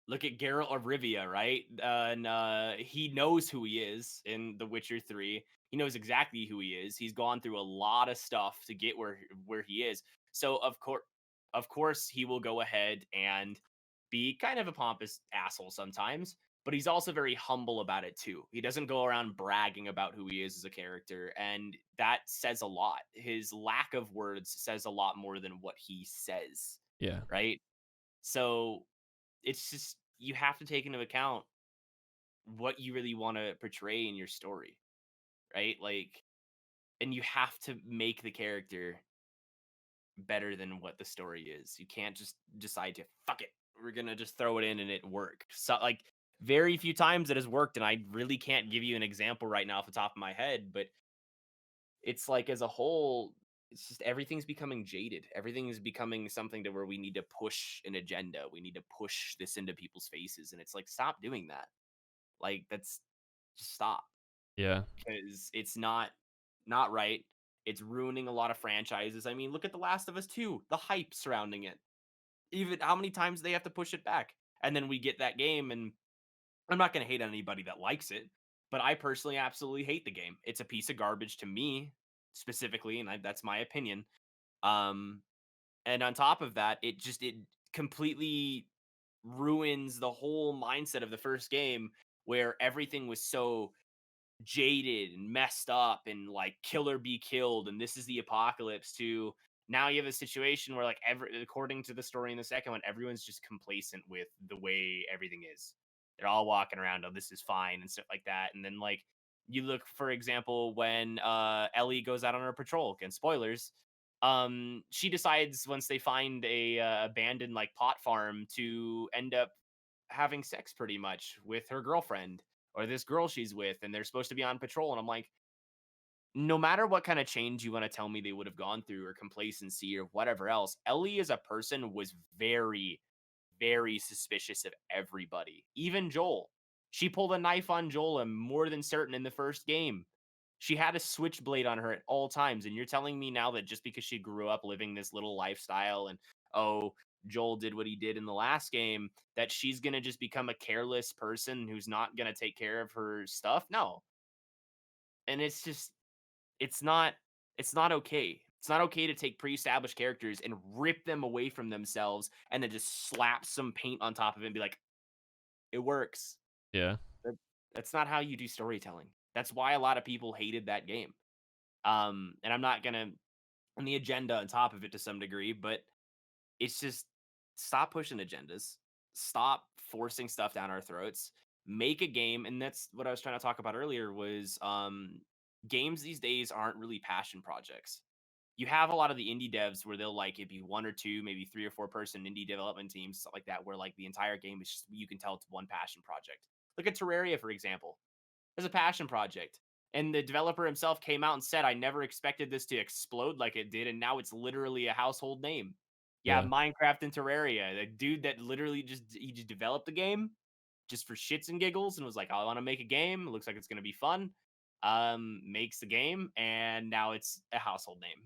Speaker 2: Look at Geralt of Rivia, right? And he knows who he is in The Witcher 3. He knows exactly who he is. He's gone through a lot of stuff to get where he is. So of course he will go ahead and be kind of a pompous asshole sometimes, but he's also very humble about it too. He doesn't go around bragging about who he is as a character, and that says a lot. His lack of words says a lot more than what he says,
Speaker 1: Yeah.
Speaker 2: right? So it's just you have to take into account what you really want to portray in your story, right? Like, and you have to make the character better than what the story is. You can't just decide to fuck it. We're gonna just throw it in and it work. So like very few times it has worked, and I really can't give you an example right now off the top of my head, but it's like as a whole, it's just everything's becoming jaded. Everything is becoming something to where we need to push an agenda. We need to push this into people's faces. And it's like, stop doing that. Like that's just stop
Speaker 1: Yeah.
Speaker 2: because it's not right. It's ruining a lot of franchises. I mean, look at The Last of Us 2, the hype surrounding it. Even how many times they have to push it back. And then we get that game, and I'm not going to hate on anybody that likes it, but I personally absolutely hate the game. It's a piece of garbage to me specifically, and that's my opinion. Um and on top of that, it completely ruins the whole mindset of the first game where everything was so jaded and messed up and like kill or be killed and this is the apocalypse to now you have a situation where like according to the story in the second one everyone's just complacent with the way everything is. They're all walking around, oh, this is fine and stuff like that. And then like you look for example when Ellie goes out on her patrol, again spoilers, she decides once they find a abandoned like pot farm to end up having sex pretty much with her girlfriend or this girl she's with, and they're supposed to be on patrol. And I'm like, no matter what kind of change you want to tell me they would have gone through or complacency or whatever else, Ellie as a person was very, very suspicious of everybody, even Joel. She pulled a knife on Joel, I'm more than certain, in the first game. She had a switchblade on her at all times. And you're telling me now that just because she grew up living this little lifestyle and, oh, Joel did what he did in the last game, that she's going to just become a careless person who's not going to take care of her stuff? No. And it's just, it's not, it's not okay. It's not okay to take pre-established characters and rip them away from themselves and then just slap some paint on top of it and be like, it works.
Speaker 1: Yeah.
Speaker 2: That, that's not how you do storytelling. That's why a lot of people hated that game. And I'm not gonna on the agenda on top of it to some degree, but it's just stop pushing agendas. Stop forcing stuff down our throats. Make a game, and that's what I was trying to talk about earlier was games these days aren't really passion projects. You have a lot of the indie devs where they'll like it be one or two, maybe 3 or 4 person indie development teams, stuff like that, where like the entire game is just you can tell it's one passion project. Look at Terraria, for example, as a passion project. And the developer himself came out and said, I never expected this to explode like it did. And now it's literally a household name. Yeah,
Speaker 1: Yeah.
Speaker 2: Minecraft and Terraria. The dude that literally just developed the game just for shits and giggles and was like, I want to make a game. It looks like it's gonna be fun. Makes the game, and now it's a household name.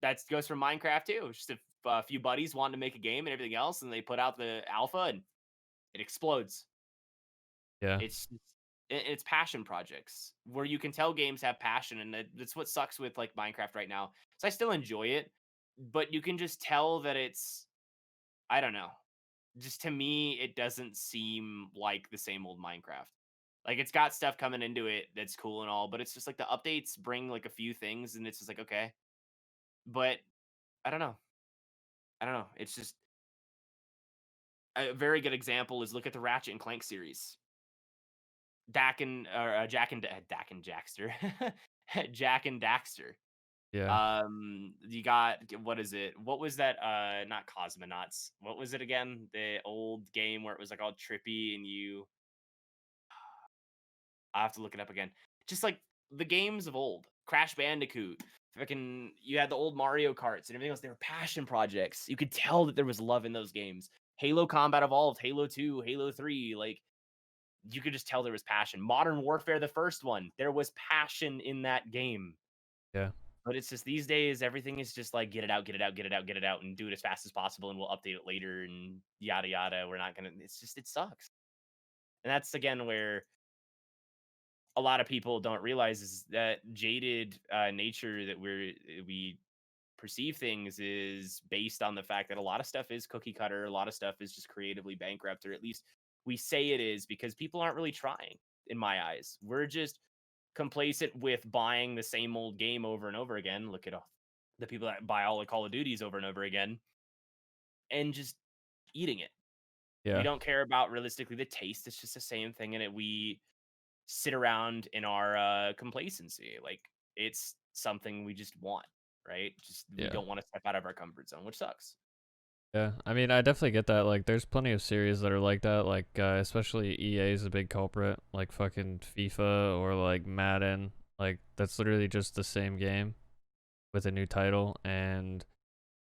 Speaker 2: That goes for Minecraft too. It's just a few buddies wanting to make a game and everything else, and they put out the alpha and it explodes.
Speaker 1: Yeah.
Speaker 2: It's passion projects where you can tell games have passion, and that's what sucks with like Minecraft right now. So I still enjoy it, but you can just tell that it's I don't know. Just to me, it doesn't seem like the same old Minecraft. Like it's got stuff coming into it that's cool and all, but it's just like the updates bring like a few things, and it's just like okay, but I don't know. I don't know. It's just a very good example is look at the Ratchet and Clank series. Dak and or Dak and Jackster, Jack and Daxter.
Speaker 1: Yeah.
Speaker 2: You got what is it? What was that? Not Cosmonauts. What was it again? The old game where it was like all trippy and you. I have to look it up again. Just like the games of old, Crash Bandicoot. Fucking, you had the old Mario Karts and everything else. They were passion projects. You could tell that there was love in those games. Halo Combat Evolved, Halo 2, Halo 3, like you could just tell there was passion. Modern Warfare, the first one, there was passion in that game.
Speaker 1: Yeah.
Speaker 2: But it's just these days, everything is just like get it out, get it out, get it out, get it out, and do it as fast as possible, and we'll update it later, and yada yada. We're not gonna. It's just it sucks, and that's again where a lot of people don't realize is that jaded nature that we perceive things is based on the fact that a lot of stuff is cookie cutter, a lot of stuff is just creatively bankrupt, or at least we say it is because people aren't really trying. In my eyes, we're just complacent with buying the same old game over and over again. Look at all the people that buy all the Call of Duties over and over again and just eating it. We
Speaker 1: Yeah.
Speaker 2: don't care about realistically the taste. It's just the same thing in it. We sit around in our complacency. Like it's something we just want, right? Just we
Speaker 1: Yeah.
Speaker 2: don't want to step out of our comfort zone, which sucks.
Speaker 1: Yeah, I mean, I definitely get that. Like, there's plenty of series that are like that. Like, especially EA is a big culprit. Like, fucking FIFA or like Madden. Like, that's literally just the same game with a new title and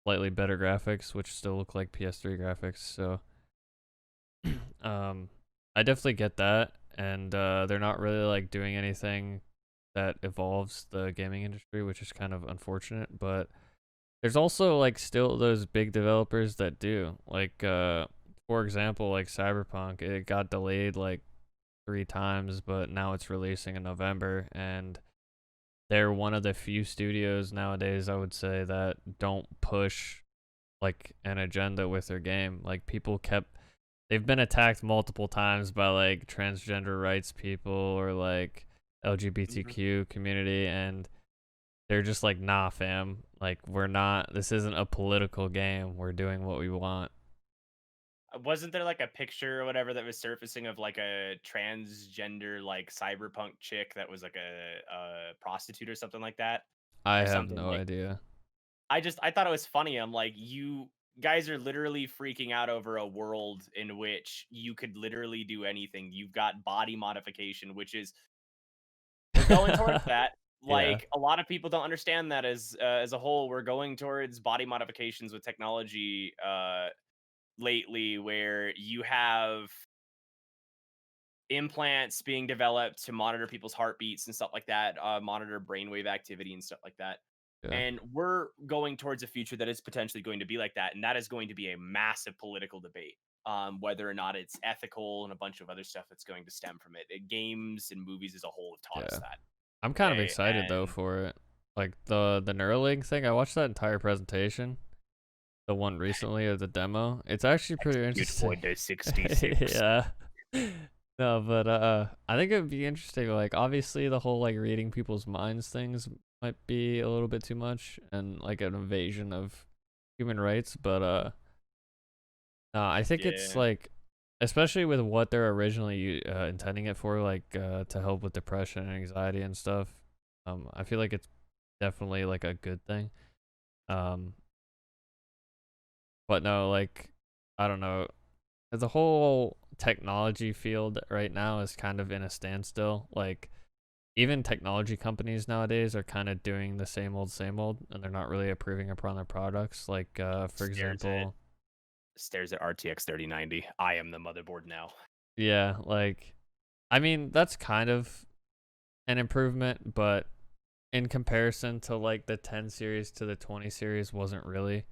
Speaker 1: slightly better graphics, which still look like PS3 graphics. So, um, I definitely get that. And they're not really like doing anything that evolves the gaming industry, which is kind of unfortunate. But there's also like still those big developers that do. Like for example, like Cyberpunk, it got delayed like 3 times, but now it's releasing in November, and they're one of the few studios nowadays I would say that don't push like an agenda with their game. Like they've been attacked multiple times by like transgender rights people or like
Speaker 2: Mhm.
Speaker 1: LGBTQ community, and they're just like, nah, fam. Like, this isn't a political game. We're doing what we want.
Speaker 2: Wasn't there like a picture or whatever that was surfacing of like a transgender like cyberpunk chick that was like a prostitute or something like that
Speaker 1: I
Speaker 2: or
Speaker 1: have
Speaker 2: something
Speaker 1: no
Speaker 2: like
Speaker 1: idea.
Speaker 2: I thought it was funny. I'm like, you guys are literally freaking out over a world in which you could literally do anything. You've got body modification, which is we're going towards that.
Speaker 1: Yeah,
Speaker 2: Like a lot of people don't understand that as a whole, we're going towards body modifications with technology lately, where you have implants being developed to monitor people's heartbeats and stuff like that, monitor brainwave activity and stuff like that.
Speaker 1: yeah,
Speaker 2: And we're going towards a future that is potentially going to be like that. And that is going to be a massive political debate, whether or not it's ethical and a bunch of other stuff that's going to stem from it. Games and movies as a whole have taught us
Speaker 1: yeah.
Speaker 2: that.
Speaker 1: I'm kind of
Speaker 2: Okay.
Speaker 1: excited though
Speaker 2: And
Speaker 1: for it. Like the Neuralink thing, I watched that entire presentation. The one recently of the demo. It's actually pretty
Speaker 2: Execute
Speaker 1: interesting.
Speaker 2: Windows 66.
Speaker 1: Yeah. No, but I think it would be interesting. Like obviously the whole like reading people's minds things might be a little bit too much and like an invasion of human rights, but no, I think it's
Speaker 2: Yeah.
Speaker 1: like especially with what they're originally intending it for, like to help with depression and anxiety and stuff. I feel like it's definitely like a good thing. Um, but no, like I don't know. The whole technology field right now is kind of in a standstill. Like even technology companies nowadays are kind of doing the same old, and they're not really improving upon their products. Like for
Speaker 2: Stares at
Speaker 1: example,
Speaker 2: RTX 3090. I am the motherboard now.
Speaker 1: yeah, like I mean that's kind of an improvement, but in comparison to like the 10 series to the 20 series wasn't really.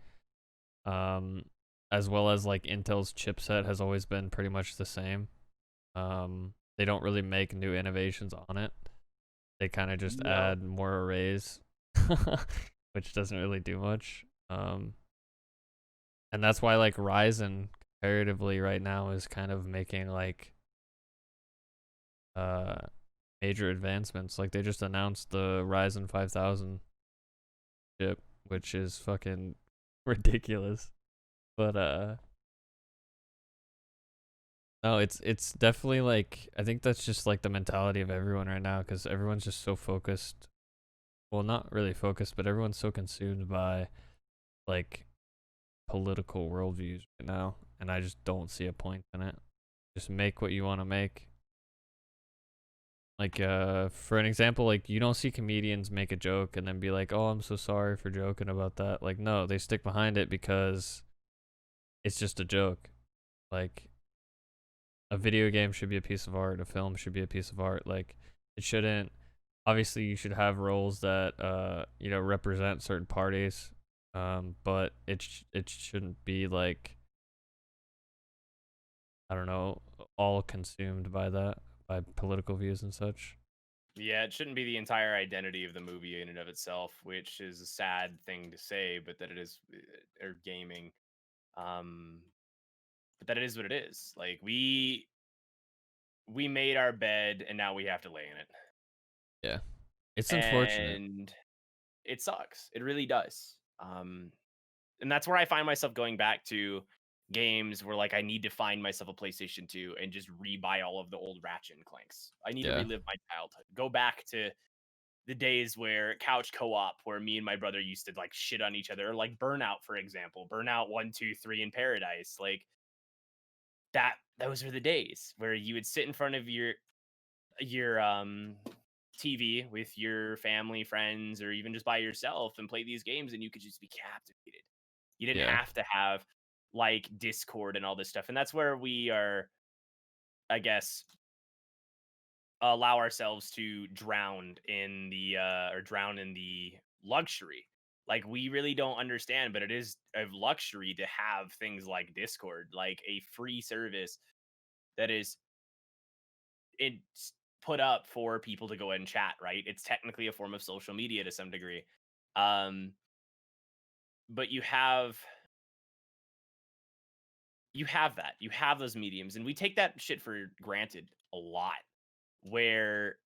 Speaker 1: Um, as well as like Intel's chipset has always been pretty much the same. They don't really make new innovations on it. They kind of just
Speaker 2: No.
Speaker 1: add more arrays, which doesn't really do much. And that's why like Ryzen comparatively right now is kind of making like uh major advancements. Like they just announced the Ryzen 5000 chip, which is fucking ridiculous. But no, it's definitely like I think that's just like the mentality of everyone right now because everyone's just so focused. Well, not really focused, but everyone's so consumed by like political worldviews right now, and I just don't see a point in it. Just make what you want to make. Like for an example, like you don't see comedians make a joke and then be like, "Oh, I'm so sorry for joking about that." Like no, they stick behind it because it's just a joke. Like a video game should be a piece of art, a film should be a piece of art. Like it shouldn't obviously you should have roles that you know represent certain parties. But it shouldn't be like I don't know, all consumed by that, by political views and such.
Speaker 2: Yeah, it shouldn't be the entire identity of the movie in and of itself, which is a sad thing to say, but that it is, or gaming. Um, but that it is what it is. Like we made our bed and now we have to lay in it.
Speaker 1: Yeah. It's unfortunate.
Speaker 2: And it sucks. It really does. And that's where I find myself going back to games where like I need to find myself a PlayStation 2 and just rebuy all of the old Ratchet and Clanks. I need to
Speaker 1: Yeah.
Speaker 2: relive my childhood. Go back to the days where couch co-op where me and my brother used to like shit on each other, or like Burnout, for example. Burnout 1, 2, 3 in Paradise. Like those were the days where you would sit in front of your TV with your family, friends, or even just by yourself and play these games, and you could just be captivated. You didn't
Speaker 1: Yeah.
Speaker 2: have to have like Discord and all this stuff. And that's where we are, I guess, allow ourselves to drown in the luxury. Like we really don't understand, but it is a luxury to have things like Discord, like a free service that is it's put up for people to go ahead and chat, right? It's technically a form of social media to some degree. Um, but you have that. You have those mediums, and we take that shit for granted a lot. Where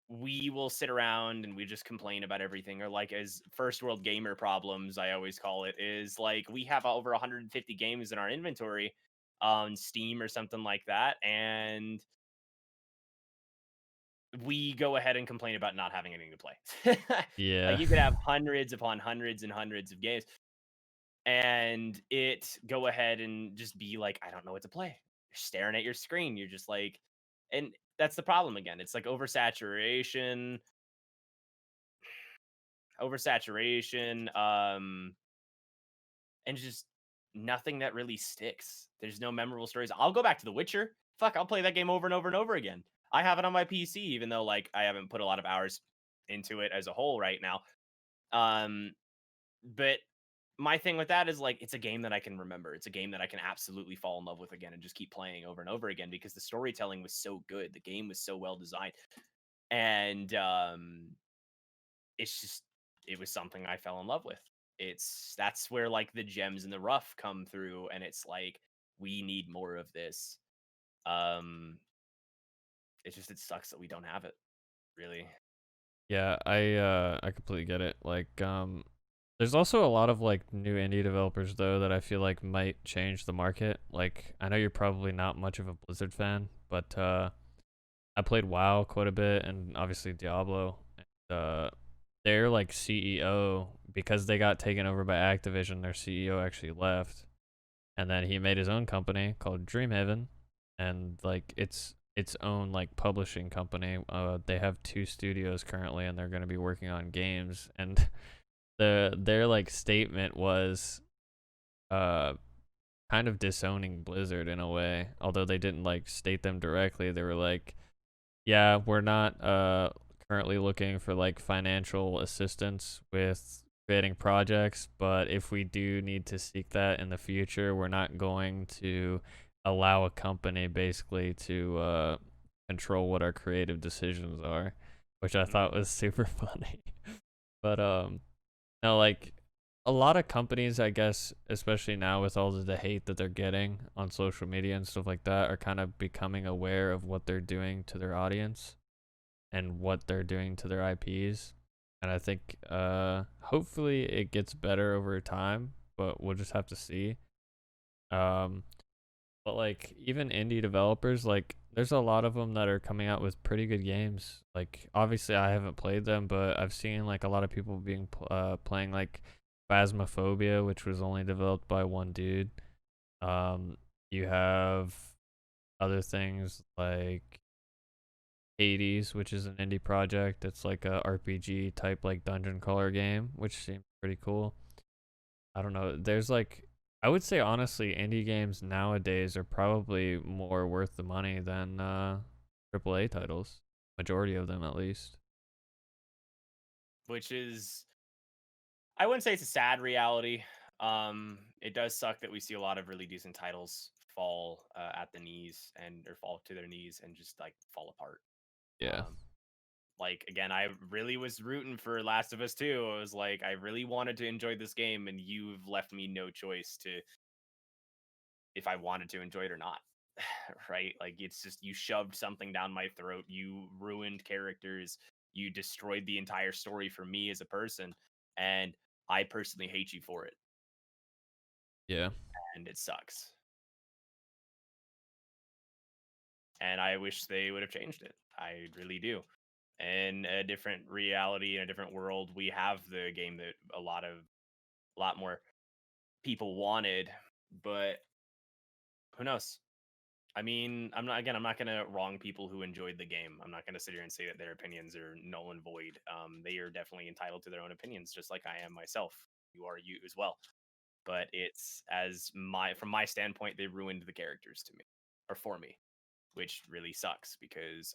Speaker 2: we will sit around and we just complain about everything, or like as first world gamer problems, I always call it, is like we have over 150 games in our inventory on Steam or something like that, and we go ahead and complain about not having anything to play. Like
Speaker 1: Yeah.
Speaker 2: you could have hundreds upon hundreds and hundreds of games and it go ahead and just be like, I don't know what to play. You're staring at your screen. You're just like, and that's the problem again. It's like oversaturation, and just nothing that really sticks. There's no memorable stories. I'll go back to The Witcher. Fuck, I'll play that game over and over and over again. I have it on my PC, even though like I haven't put a lot of hours into it as a whole right now. Um, but my thing with that is like it's a game that I can remember. It's a game that I can absolutely fall in love with again and just keep playing over and over again because the storytelling was so good. The game was so well designed. And it's just it was something I fell in love with. That's where like the gems in the rough come through, and it's like we need more of this. Um, it sucks that we don't have it, really.
Speaker 1: Yeah, I completely get it. Like there's also a lot of like new indie developers though that I feel like might change the market. Like I know you're probably not much of a Blizzard fan, but I played WoW quite a bit and obviously Diablo. And, their like CEO, because they got taken over by Activision, their CEO actually left, and then he made his own company called Dreamhaven, and like it's its own like publishing company. They have two studios currently, and they're going to be working on games. And their like statement was uh kind of disowning Blizzard in a way, although they didn't like state them directly. They were like, yeah, we're not currently looking for like financial assistance with creating projects, but if we do need to seek that in the future, we're not going to allow a company basically to control what our creative decisions are, which I thought
Speaker 2: Mm.
Speaker 1: was super funny. But no, like a lot of companies, I guess, especially now with all of the hate that they're getting on social media and stuff like that, are kind of becoming aware of what they're doing to their audience and what they're doing to their IPs. And I think hopefully it gets better over time, but we'll just have to see. Um, but like even indie developers, like there's a lot of them that are coming out with pretty good games. Like obviously I haven't played them, but I've seen like a lot of people being playing like Phasmophobia, which was only developed by one dude. You have other things like Hades, which is an indie project. It's like a RPG type like dungeon crawler game, which seems pretty cool. I don't know. There's like I would say honestly, indie games nowadays are probably more worth the money than AAA titles. Majority of them at least.
Speaker 2: Which is, I wouldn't say it's a sad reality. It does suck that we see a lot of really decent titles fall at the knees and or fall to their knees and just like fall apart.
Speaker 1: Yeah.
Speaker 2: Um, like again, I really was rooting for Last of Us 2. I was like, I really wanted to enjoy this game, and you've left me no choice to if I wanted to enjoy it or not. Right? Like it's just you shoved something down my throat, you ruined characters, you destroyed the entire story for me as a person, and I personally hate you for it,
Speaker 1: Yeah.
Speaker 2: and it sucks. And I wish they would have changed it. I really do. In a different reality, in a different world, we have the game that a lot more people wanted, but who knows? I mean, I'm not gonna wrong people who enjoyed the game. I'm not gonna sit here and say that their opinions are null and void. They are definitely entitled to their own opinions, just like I am myself. You are you as well. But it's as my from my standpoint, they ruined the characters to me or for me, which really sucks because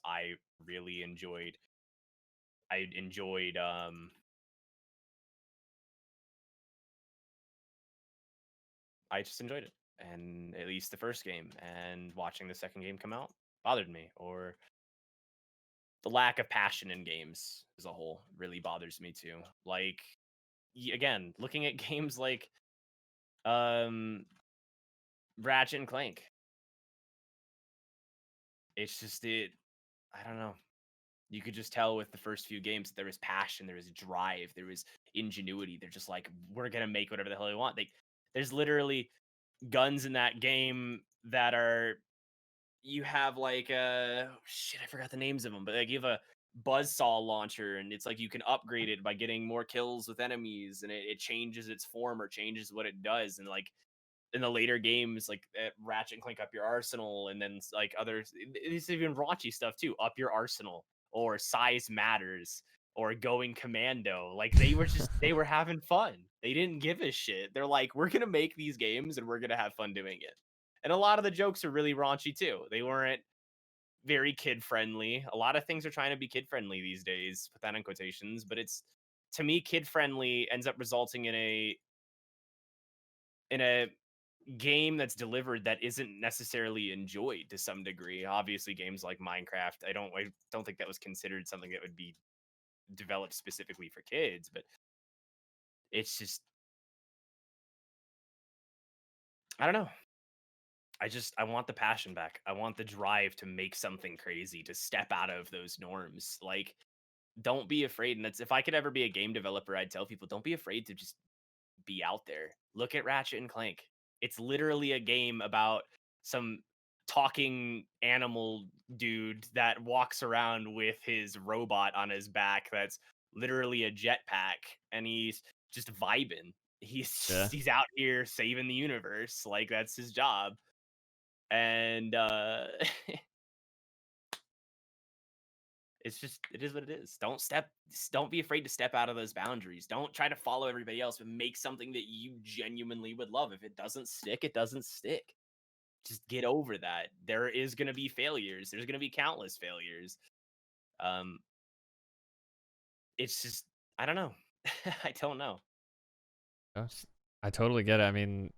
Speaker 2: really enjoyed. I enjoyed. I just enjoyed it, and at least the first game. And watching the second game come out bothered me, or the lack of passion in games as a whole really bothers me too. Like again, looking at games like um Ratchet and Clank, it's just it. I don't know. You could just tell with the first few games there was passion, there was drive, there was ingenuity. They're just like, we're gonna make whatever the hell we want. Like, there's literally guns in that game that are you have like shit, I forgot the names of them, but like you have a buzzsaw launcher, and it's like you can upgrade it by getting more kills with enemies, and it changes its form or changes what it does. And like in the later games, like Ratchet and Clank up your arsenal, and then like others, it's even raunchy stuff too. Up your arsenal, or size matters, or going commando. Like they were having fun. They didn't give a shit. They're like, we're gonna make these games and we're gonna have fun doing it. And a lot of the jokes are really raunchy too. They weren't very kid friendly. A lot of things are trying to be kid friendly these days, put that in quotations, but it's to me kid friendly ends up resulting in a game that's delivered that isn't necessarily enjoyed to some degree. Obviously, games like Minecraft, I don't think that was considered something that would be developed specifically for kids, but It's just, I don't know. I want the passion back. I want the drive to make something crazy, to step out of those norms. Like, don't be afraid. And that's, if I could ever be a game developer, I'd tell people, don't be afraid to just be out there. Look at Ratchet and Clank. It's literally a game about some talking animal dude that walks around with his robot on his back that's literally a jetpack, and he's just vibing.
Speaker 1: Yeah.
Speaker 2: He's out here saving the universe. Like, that's his job. And it's just, it is what it is. Don't be afraid to step out of those boundaries. Don't try to follow everybody else, but make something that you genuinely would love. If it doesn't stick, it doesn't stick. Just get over that. There is going to be failures. There's going to be countless failures. Um it's just, I don't know. I don't know.
Speaker 1: Yes. I totally get it. I mean,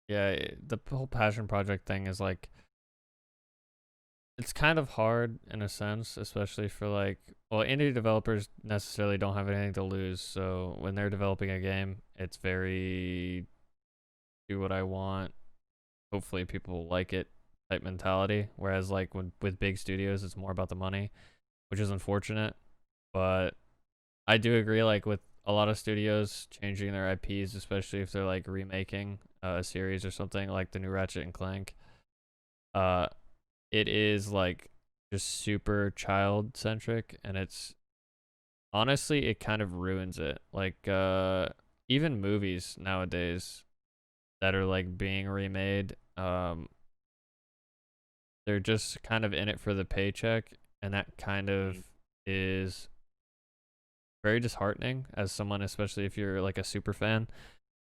Speaker 1: yeah, the whole passion project thing is like, it's kind of hard in a sense, especially for like, well, indie developers necessarily don't have anything to lose. So when they're developing a game, it's very do what I want. Hopefully people like it type mentality. Whereas like when with big studios, it's more about the money, which is unfortunate. But I do agree, like with a lot of studios changing their IPs, especially if they're like remaking a series or something like the new Ratchet and Clank. Uh, it is like just super child centric, and it's honestly it kind of ruins it. Like even movies nowadays that are like being remade, they're just kind of in it for the paycheck, and that kind of
Speaker 2: Mm,
Speaker 1: is very disheartening as someone, especially if you're like a super fan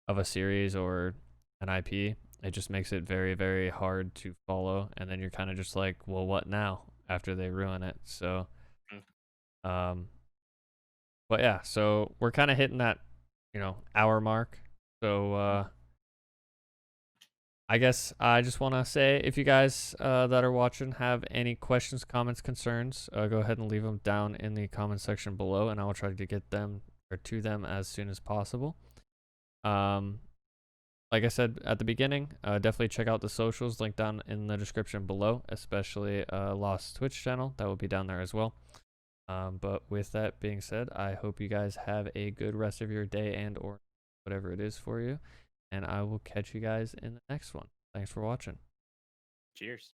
Speaker 1: of a series or an IP. It just makes it very, very hard to follow, and then you're kind of just like, well, what now after they ruin it? So,
Speaker 2: mm,
Speaker 1: um, but yeah, so we're kind of hitting that, hour mark. So,
Speaker 2: mm.
Speaker 1: I guess I just want to say, if you guys that are watching have any questions, comments, concerns, go ahead and leave them down in the comment section below, and I will try to get them or to them as soon as possible. Um, like I said at the beginning, definitely check out the socials, link down in the description below, especially Lost Twitch channel. That will be down there as well. But with that being said, I hope you guys have a good rest of your day and or whatever it is for you. And I will catch you guys in the next one. Thanks for watching.
Speaker 2: Cheers.